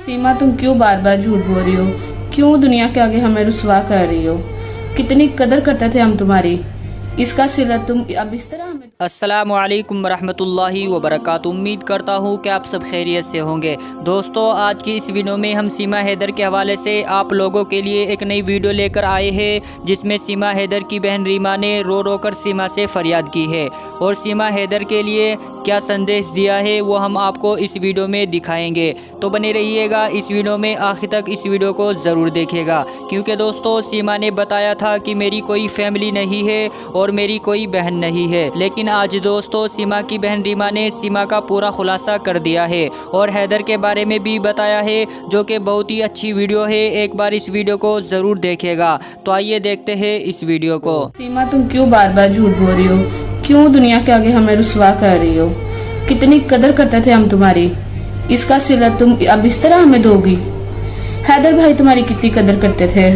सीमा, तुम क्यों बार बार झूठ बोल रही हो? क्यों दुनिया के आगे हमें रुसवा कर रही हो? कितनी कदर करते थे हम तुम्हारी, इसका सिला तुम अब इस तरह हमें। अस्सलामु अलैकुम वरहमतुल्लाहि वबरकातुहू। उम्मीद करता हूँ कि आप सब खैरियत से होंगे। दोस्तों, आज की इस वीडियो में हम सीमा हैदर के हवाले से आप लोगों के लिए एक नई वीडियो लेकर आए हैं, जिसमें सीमा हैदर की बहन रीमा ने रो रो कर सीमा से फरियाद की है और सीमा हैदर के लिए क्या संदेश दिया है वो हम आपको इस वीडियो में दिखाएंगे। तो बने रहिएगा इस वीडियो में, आखिर तक इस वीडियो को ज़रूर देखिएगा, क्योंकि दोस्तों सीमा ने बताया था कि मेरी कोई फैमिली नहीं है और मेरी कोई बहन नहीं है, लेकिन आज दोस्तों सीमा की बहन रीमा ने सीमा का पूरा खुलासा कर दिया है और हैदर के बारे में भी बताया है, जो कि बहुत ही अच्छी वीडियो है। एक बार इस वीडियो को ज़रूर देखिएगा। तो आइए देखते हैं इस वीडियो को। सीमा, तुम क्यों बार बार झूठ बोल रही हो? क्यों दुनिया के आगे हमें रुसवा कर रही हो? कितनी कदर करते थे हम तुम्हारी, इसका सिला तुम अब इस तरह हमें दोगी? हैदर भाई तुम्हारी कितनी कदर करते थे,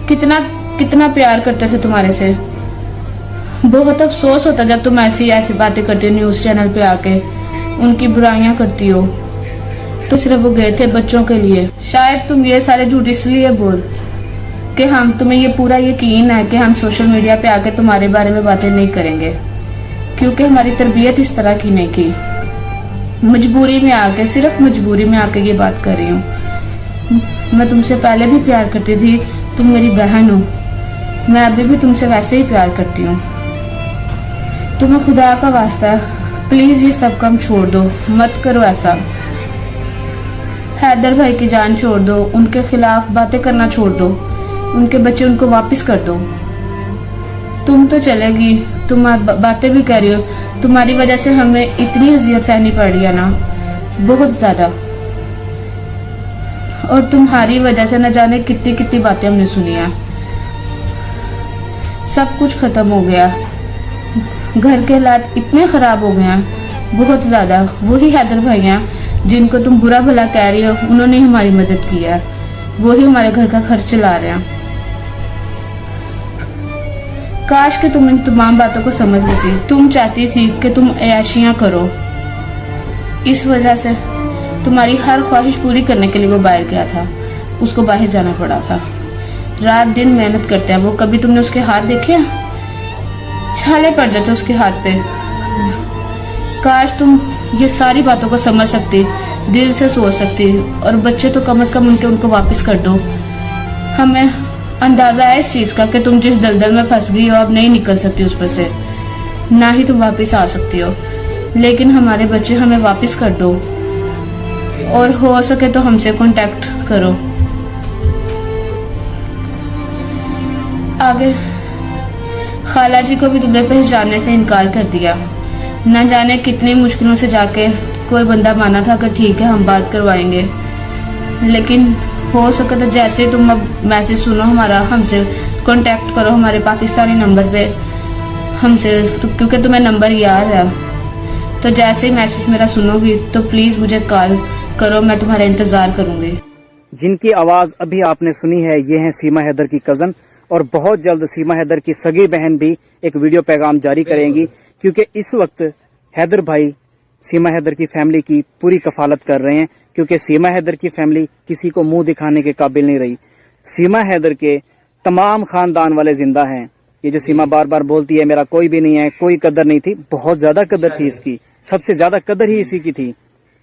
कितना कितना प्यार करते थे तुम्हारे से। बहुत अफसोस होता जब तुम ऐसी बातें करती हो, न्यूज चैनल पे आके उनकी बुराइयां करती हो। तो सिर्फ वो गए थे बच्चों के लिए। शायद तुम ये सारे झूठ इसलिए बोल कि हम तुम्हें ये पूरा यकीन है कि हम सोशल मीडिया पे आके तुम्हारे बारे में बातें नहीं करेंगे, क्योंकि हमारी तरबियत इस तरह की नहीं की। मजबूरी में आके, सिर्फ मजबूरी में आके ये बात कर रही हूँ। मैं तुमसे पहले भी प्यार करती थी, तुम मेरी बहन हो, मैं अभी भी तुमसे वैसे ही प्यार करती हूँ। तुम्हें खुदा का वास्ता प्लीज ये सब काम छोड़ दो, मत करो ऐसा। हैदर भाई की जान छोड़ दो, उनके खिलाफ बातें करना छोड़ दो, उनके बच्चे उनको वापस कर दो। तुम तो चलेगी, तुम बातें भी कर रही हो, तुम्हारी वजह से हमें इतनी अजियत सहनी पड़ रही है ना, बहुत ज्यादा। और तुम्हारी वजह से न जाने कितनी कितनी बातें हमने सुनी है। सब कुछ खत्म हो गया, घर के हालात इतने खराब हो गए हैं, बहुत ज्यादा। वही हैदर भाई हैं जिनको तुम बुरा भला कह रही हो, उन्होंने हमारी मदद की है, वही हमारे घर का खर्च चला रहे हैं। काश कि तुम इन तमाम बातों को समझ लेती। तुम चाहती थी कि तुम अयाशियां करो, इस वजह से तुम्हारी हर ख्वाहिश पूरी करने के लिए वो बाहर गया था, उसको बाहर जाना पड़ा था। रात दिन मेहनत करते हैं वो, कभी तुमने उसके हाथ देखे? छाले पड़ जाते उसके हाथ पे। काश तुम ये सारी बातों को समझ सकती, दिल से सोच सकती, और बच्चे तो कम से कम उनको वापस कर दो। हमें अंदाजा है इस चीज का कि तुम जिस दलदल में फंस गई हो, अब नहीं निकल सकती उस पर से, ना ही तुम वापस आ सकती हो। लेकिन हमारे बच्चे हमें वापस कर दो, और हो सके तो हमसे कांटेक्ट करो। आगे खाला जी को भी तुमने पहचानने से इनकार कर दिया। न जाने कितनी मुश्किलों से जाके कोई बंदा माना था कि ठीक है हम बात करवाएंगे, लेकिन हो सके तो जैसे तुम अब मैसेज सुनो हमारा, हमसे कांटेक्ट करो हमारे पाकिस्तानी नंबर पे हमसे, तो क्योंकि तुम्हें नंबर याद है, तो जैसे ही मैसेज मेरा सुनोगी तो प्लीज मुझे कॉल करो, मैं तुम्हारा इंतजार करूंगी। जिनकी आवाज अभी आपने सुनी है, ये है सीमा हैदर की कजन, और बहुत जल्द सीमा हैदर की सगी बहन भी एक वीडियो पैगाम जारी करेंगी, क्योंकि इस वक्त हैदर भाई सीमा हैदर की फैमिली की पूरी कफालत कर रहे हैं, क्योंकि सीमा हैदर की फैमिली किसी को मुंह दिखाने के काबिल नहीं रही। सीमा हैदर के तमाम खानदान वाले जिंदा हैं। ये जो सीमा बार बार बोलती है मेरा कोई भी नहीं है, कोई कदर नहीं थी, बहुत ज्यादा कदर थी इसकी, सबसे ज्यादा कदर ही इसी की थी।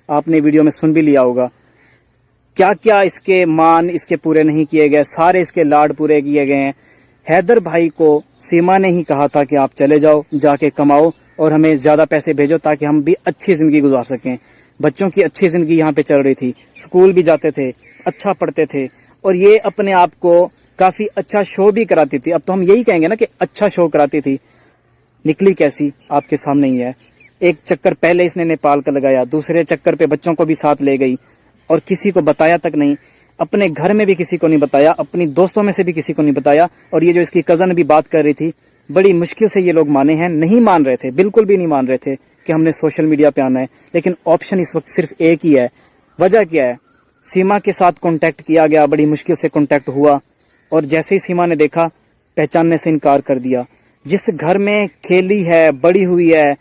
आपने वीडियो में सुन भी लिया होगा क्या क्या इसके मान इसके पूरे नहीं किए गए, सारे इसके लाड पूरे किए गए हैं। हैदर भाई को सीमा ने ही कहा था कि आप चले जाओ, जाके कमाओ और हमें ज्यादा पैसे भेजो ताकि हम भी अच्छी जिंदगी गुजार सकें। बच्चों की अच्छी जिंदगी यहाँ पे चल रही थी, स्कूल भी जाते थे, अच्छा पढ़ते थे, और ये अपने आप को काफी अच्छा शो भी कराती थी। अब तो हम यही कहेंगे ना कि अच्छा शो कराती थी। निकली कैसी आपके सामने ही है। एक चक्कर पहले इसने नेपाल का लगाया, दूसरे चक्कर पे बच्चों को भी साथ ले गई और किसी को बताया तक नहीं, अपने घर में भी किसी को नहीं बताया, अपनी दोस्तों में से भी किसी को नहीं बताया। और ये जो इसकी कजन भी बात कर रही थी, बड़ी मुश्किल से ये लोग माने हैं, नहीं मान रहे थे, बिल्कुल भी नहीं मान रहे थे कि हमने सोशल मीडिया पे आना है, लेकिन ऑप्शन इस वक्त सिर्फ एक ही है। वजह क्या है? सीमा के साथ कांटेक्ट किया गया, बड़ी मुश्किल से कांटेक्ट हुआ, और जैसे ही सीमा ने देखा पहचानने से इनकार कर दिया। जिस घर में खेली है, बड़ी हुई है,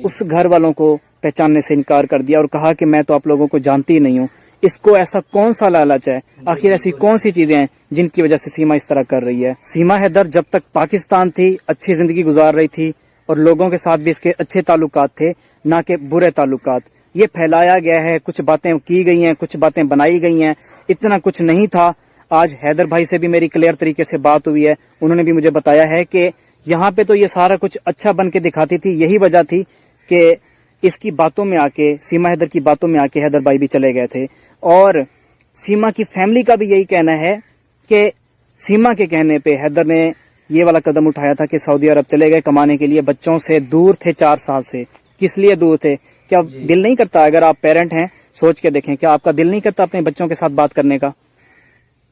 उस घर वालों को पहचानने से इनकार कर दिया और कहा कि मैं तो आप लोगों को जानती ही नहीं हूँ। इसको ऐसा कौन सा लालच है, आखिर ऐसी कौन सी चीजें हैं जिनकी वजह से सीमा इस तरह कर रही है। सीमा हैदर जब तक पाकिस्तान थी अच्छी जिंदगी गुजार रही थी और लोगों के साथ भी इसके अच्छे ताल्लुकात थे, ना कि बुरे ताल्लुकात। ये फैलाया गया है, कुछ बातें की गई हैं, कुछ बातें बनाई गई हैं, इतना कुछ नहीं था। आज हैदर भाई से भी मेरी क्लियर तरीके से बात हुई है, उन्होंने भी मुझे बताया है कि यहाँ पे तो ये सारा कुछ अच्छा बन के दिखाती थी। यही वजह थी कि इसकी बातों में आके, सीमा हैदर की बातों में आके हैदर भाई भी चले गए थे। और सीमा की फैमिली का भी यही कहना है कि सीमा के कहने पे हैदर ने ये वाला कदम उठाया था कि सऊदी अरब चले गए कमाने के लिए। बच्चों से दूर थे 4 साल से। किस लिए दूर थे? क्या दिल नहीं करता? अगर आप पेरेंट हैं सोच के देखें, क्या आपका दिल नहीं करता अपने बच्चों के साथ बात करने का?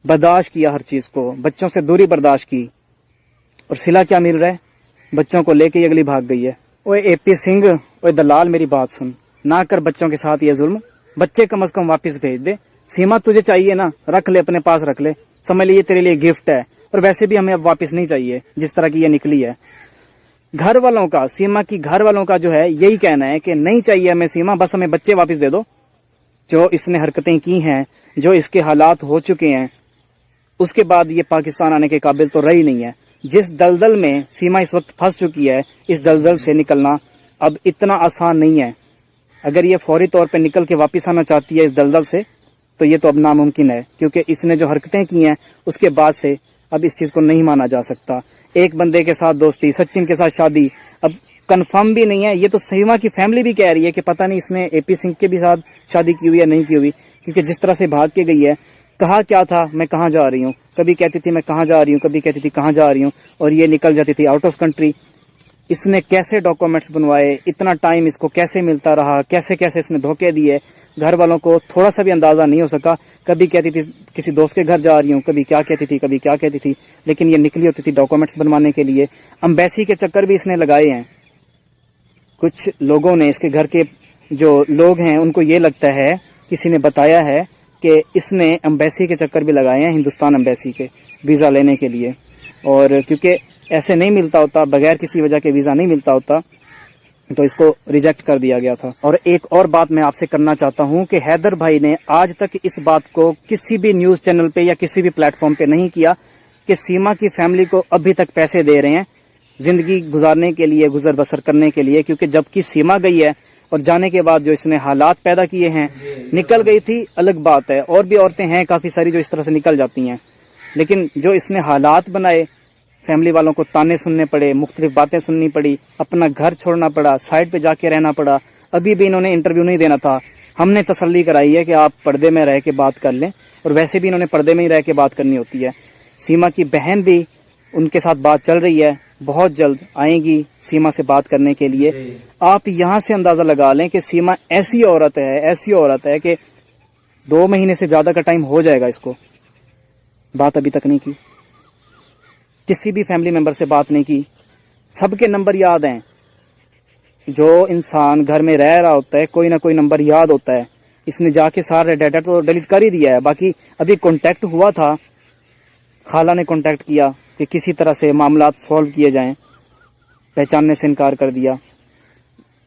बर्दाश्त किया हर चीज को, बच्चों से दूरी बर्दाश्त की, और सिला क्या मिल रहा है? बच्चों को लेके अगली भाग गई है। ओए एपी सिंह, ओए दलाल, मेरी बात सुन, ना कर बच्चों के साथ ये जुल्म। बच्चे कम से कम वापस भेज दे। सीमा तुझे चाहिए ना, रख ले, अपने पास रख ले, समझ लिए तेरे लिए गिफ्ट है। और वैसे भी हमें अब वापस नहीं चाहिए जिस तरह की ये निकली है। घर वालों का, सीमा की घर वालों का जो है यही कहना है कि नहीं चाहिए हमें सीमा, बस हमें बच्चे वापस दे दो। जो इसने हरकतें की हैं, जो इसके हालात हो चुके हैं, उसके बाद ये पाकिस्तान आने के काबिल तो रही नहीं है। जिस दलदल में सीमा इस वक्त फंस चुकी है, इस दलदल से निकलना अब इतना आसान नहीं है। अगर ये फौरी तौर पे निकल के वापस आना चाहती है इस दलदल से, तो ये तो अब नामुमकिन है, क्योंकि इसने जो हरकतें की हैं उसके बाद से अब इस चीज को नहीं माना जा सकता। एक बंदे के साथ दोस्ती, सचिन के साथ शादी, अब कंफर्म भी नहीं है। ये तो सीमा की फैमिली भी कह रही है कि पता नहीं इसने एपी सिंह के भी साथ शादी की हुई या नहीं की हुई, क्योंकि जिस तरह से भाग के गई है। कहा क्या था, मैं कहाँ जा रही हूँ, कभी कहती थी मैं कहाँ जा रही हूँ, कभी कहती थी कहाँ जा रही हूँ, और ये निकल जाती थी आउट ऑफ कंट्री। इसने कैसे डॉक्यूमेंट्स बनवाए, इतना टाइम इसको कैसे मिलता रहा, कैसे कैसे इसने धोखे दिए, घर वालों को थोड़ा सा भी अंदाजा नहीं हो सका। कभी कहती थी किसी दोस्त के घर जा रही हूँ, कभी क्या कहती थी, कभी क्या कहती थी, लेकिन ये निकली होती थी डॉक्यूमेंट्स बनवाने के लिए। एम्बेसी के चक्कर भी इसने लगाए हैं। कुछ लोगों ने, इसके घर के जो लोग हैं, उनको ये लगता है, किसी ने बताया है कि इसने एम्बेसी के चक्कर भी लगाए हैं, हिंदुस्तान एम्बेसी के वीज़ा लेने के लिए। और क्योंकि ऐसे नहीं मिलता होता, बगैर किसी वजह के वीज़ा नहीं मिलता होता, तो इसको रिजेक्ट कर दिया गया था। और एक और बात मैं आपसे करना चाहता हूं कि हैदर भाई ने आज तक इस बात को किसी भी न्यूज़ चैनल पे या किसी भी प्लेटफॉर्म पे नहीं किया कि सीमा की फैमिली को अभी तक पैसे दे रहे हैं जिंदगी गुजारने के लिए, गुजर बसर करने के लिए। क्योंकि जबकि सीमा गई है और जाने के बाद जो इसने हालात पैदा किए हैं, निकल गई थी अलग बात है, और भी औरतें हैं काफी सारी जो इस तरह से निकल जाती हैं, लेकिन जो इसने हालात बनाए, फैमिली वालों को ताने सुनने पड़े, मुख्तलिफ बातें सुननी पड़ी, अपना घर छोड़ना पड़ा, साइड पे जाके रहना पड़ा। अभी भी इन्होंने इंटरव्यू नहीं देना था, हमने तसल्ली कराई है कि आप पर्दे में रह के बात कर लें, और वैसे भी इन्होंने पर्दे में ही रह के बात करनी होती है। सीमा की बहन भी, उनके साथ बात चल रही है, बहुत जल्द आएंगी सीमा से बात करने के लिए। आप यहाँ से अंदाजा लगा लें कि सीमा ऐसी औरत है कि 2 महीने से ज्यादा का टाइम हो जाएगा इसको, बात अभी तक नहीं की, किसी भी फैमिली मेंबर से बात नहीं की। सबके नंबर याद हैं, जो इंसान घर में रह रहा होता है कोई ना कोई नंबर याद होता है। इसने जाके सारे डाटा तो डिलीट कर ही दिया है, बाकी अभी कांटेक्ट हुआ था, खाला ने कांटेक्ट किया कि किसी तरह से मामला सॉल्व किए जाएं, पहचानने से इनकार कर दिया।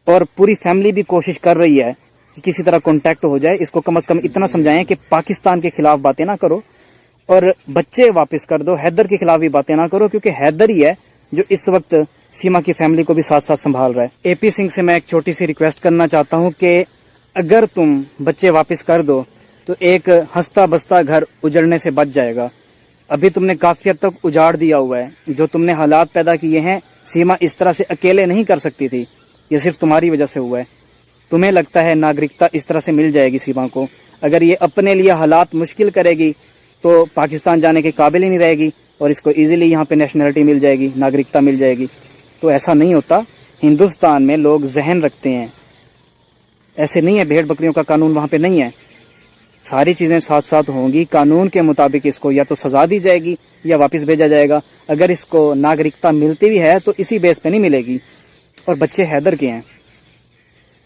और पूरी फैमिली भी कोशिश कर रही है कि किसी तरह कांटेक्ट हो जाए। इसको कम से कम इतना समझाएं कि पाकिस्तान के खिलाफ बातें ना करो और बच्चे वापस कर दो, हैदर के खिलाफ भी बातें ना करो, क्योंकि हैदर ही है जो इस वक्त सीमा की फैमिली को भी साथ साथ संभाल रहा है। एपी सिंह से मैं एक छोटी सी रिक्वेस्ट करना चाहता हूं कि अगर तुम बच्चे वापस कर दो तो एक हंसता बसता घर उजड़ने से बच जाएगा। अभी तुमने काफी हद तक उजाड़ दिया हुआ है, जो तुमने हालात पैदा किए हैं सीमा इस तरह से अकेले नहीं कर सकती थी, ये सिर्फ तुम्हारी वजह से हुआ है। तुम्हें लगता है नागरिकता इस तरह से मिल जाएगी सीमा को, अगर ये अपने लिए हालात मुश्किल करेगी तो पाकिस्तान जाने के काबिल ही नहीं रहेगी और इसको इजीली यहाँ पे नेशनलिटी मिल जाएगी, नागरिकता मिल जाएगी। तो ऐसा नहीं होता, हिंदुस्तान में लोग जहन रखते हैं, ऐसे नहीं है भेड़ बकरियों का कानून वहाँ पे नहीं है। सारी चीजें साथ साथ होंगी, कानून के मुताबिक इसको या तो सजा दी जाएगी या वापस भेजा जाएगा। अगर इसको नागरिकता मिलती भी है तो इसी बेस पे नहीं मिलेगी। और बच्चे हैदर के हैं,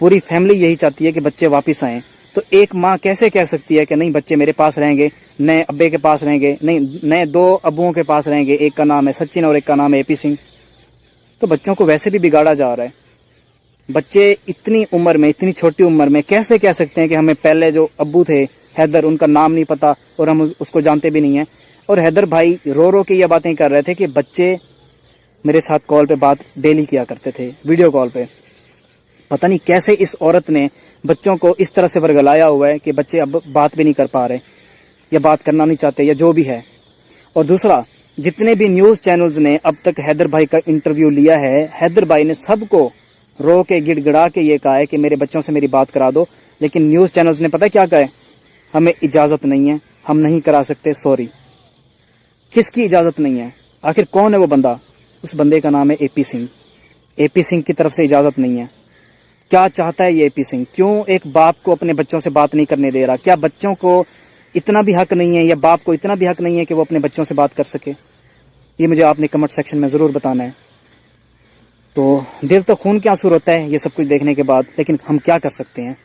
पूरी फैमिली यही चाहती है कि बच्चे वापस आएं। तो एक माँ कैसे कह सकती है कि नहीं बच्चे मेरे पास रहेंगे, नए अब्बे के पास रहेंगे, नहीं नए 2 अब्बुओं के पास रहेंगे, एक का नाम है सचिन और एक का नाम है एपी सिंह। तो बच्चों को वैसे भी बिगाड़ा जा रहा है। बच्चे इतनी उम्र में, इतनी छोटी उम्र में कैसे कह सकते हैं कि हमें पहले जो अब्बू थे हैदर, उनका नाम नहीं पता और हम उसको जानते भी नहीं हैं। और हैदर भाई रो रो के ये बातें कर रहे थे कि बच्चे मेरे साथ कॉल पे बात डेली किया करते थे, वीडियो कॉल पे। पता नहीं कैसे इस औरत ने बच्चों को इस तरह से वर्गलाया हुआ है कि बच्चे अब बात भी नहीं कर पा रहे या बात करना नहीं चाहते या जो भी है। और दूसरा, जितने भी न्यूज़ चैनल्स ने अब तक हैदर भाई का इंटरव्यू लिया है, हैदर भाई ने सबको रो के गिड़गिड़ा के ये कहा है कि मेरे बच्चों से मेरी बात करा दो। लेकिन न्यूज़ चैनल्स ने पता क्या कहा है? हमें इजाज़त नहीं है, हम नहीं करा सकते, सॉरी। किसकी इजाज़त नहीं है? आखिर कौन है वो बंदा? उस बंदे का नाम है एपी सिंह। एपी सिंह की तरफ से इजाज़त नहीं है। क्या चाहता है ये एपी सिंह? क्यों एक बाप को अपने बच्चों से बात नहीं करने दे रहा? क्या बच्चों को इतना भी हक नहीं है या बाप को इतना भी हक नहीं है कि वो अपने बच्चों से बात कर सके? ये मुझे आपने कमेंट सेक्शन में ज़रूर बताना है। तो दिल तो खून के आंसू रोता है ये सब कुछ देखने के बाद, लेकिन हम क्या कर सकते हैं?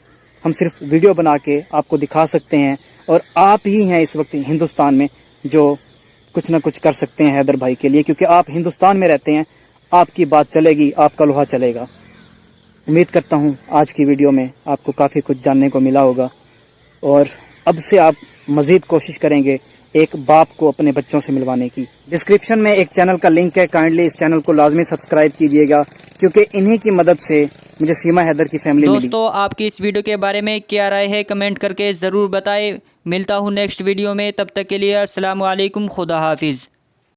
हम सिर्फ वीडियो बना के आपको दिखा सकते हैं और आप ही हैं इस वक्त हिंदुस्तान में जो कुछ ना कुछ कर सकते हैं हैदर भाई के लिए, क्योंकि आप हिंदुस्तान में रहते हैं। आपकी बात चलेगी, आपका लोहा चलेगा। उम्मीद करता हूँ आज की वीडियो में आपको काफ़ी कुछ जानने को मिला होगा और अब से आप मज़ीद कोशिश करेंगे एक बाप को अपने बच्चों से मिलवाने की। डिस्क्रिप्शन में एक चैनल का लिंक है, काइंडली इस चैनल को लाजमी सब्सक्राइब कीजिएगा, क्योंकि इन्हीं की मदद से मुझे सीमा हैदर की फैमिली मिली। दोस्तों, आपकी इस वीडियो के बारे में क्या राय है कमेंट करके ज़रूर बताएं। मिलता हूँ नेक्स्ट वीडियो में, तब तक के लिए अस्सलाम वालेकुम, खुदा हाफिज़।